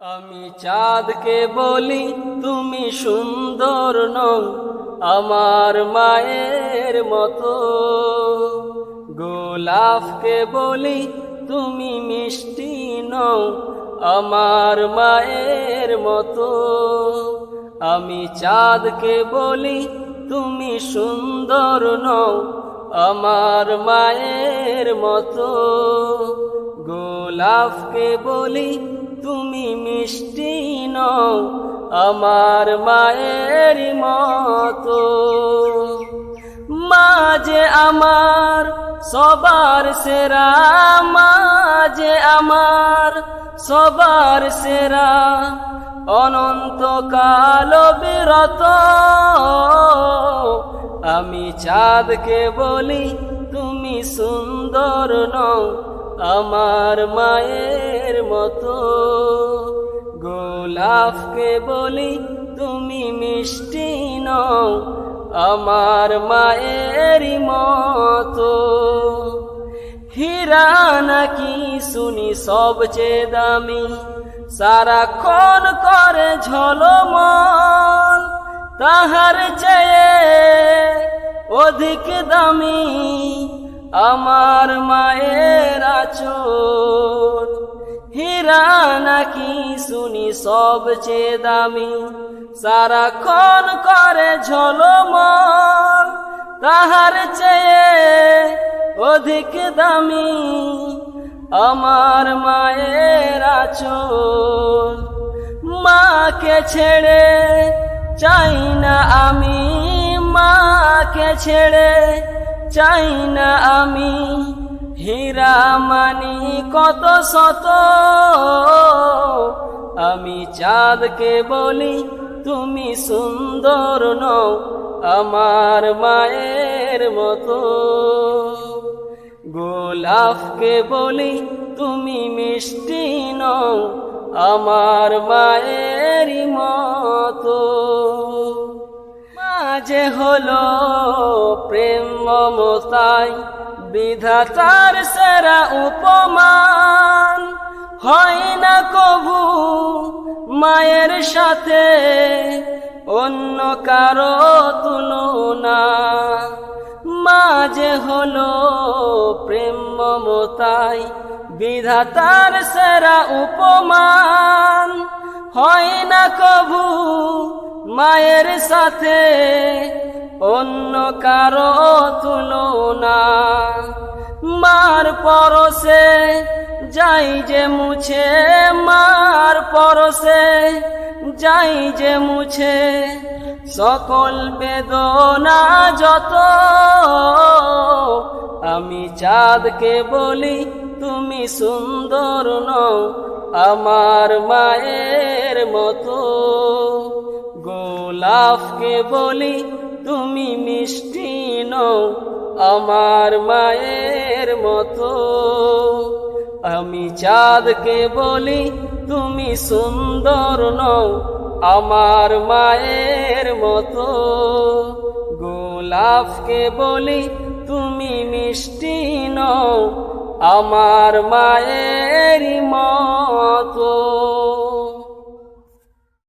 আমি চাঁদকে বলি তুমি সুন্দর নও আমার মায়ের মতো, গোলাপকে বলি তুমি মিষ্টি নও আমার মায়ের মতো। আমি চাঁদকে বলি তুমি সুন্দর নও আমার মায়ের মতো, গোলাপকে বলি তুমি মিষ্টি নও আমার মায়ের মতো। মা যে আমার সবার সেরা, মা যে আমার সবার সেরা, অনন্তকাল বিরত। আমি চাঁদকে বলি তুমি সুন্দর নও আমার মায়ের মতো, গোলাপকে বলি তুমি মিষ্টি নও আমার মায়ের মতো। হীরা নাকি শুনি সবচেয়ে দামি, সারাক্ষণ করে ঝলমল, তাহার চেয়ে অধিক দামি আমার মায়ের আঁচল। হীরা নাকি শুনি সবচেয়ে দামি, সারাক্ষণ করে ঝলমল, তাহার চেয়ে অধিক দামি আমার মায়ের আঁচল। মাকে ছেড়ে চাই না আমি, মাকে ছেড়ে চাই না আমি, হীরা মানি কত শত। আমি চাঁদকে বলি তুমি সুন্দর নও আমার মায়ের মতো, গোলাপকে বলি তুমি মিষ্টি নও আমার মায়ের মতো। মাঝে হলো প্রেম মমতাই বিধাতার সেরা উপমান, হয় না কভু মায়ের সাথে অন্য কারো তুলনা। মাঝে হলো প্রেম মমতাই বিধাতার সেরা উপমান, হয় না কভু মায়ের সাথে অন্য কারো তুলনা। মার পরশে যাই যে মুছে, মার পরশে যাই যে মুছে, সকল বেদনা যত। আমি চাঁদকে বলি তুমি সুন্দর নও আমার মায়ের মতো, গোলাপকে বলি তুমি মিষ্টি নও আমার মায়ের মতো। আমি চাঁদকে বলি তুমি সুন্দর নও আমার মায়ের মতো, গোলাপকে বলি তুমি মিষ্টি নও আমার মায়ের মতো।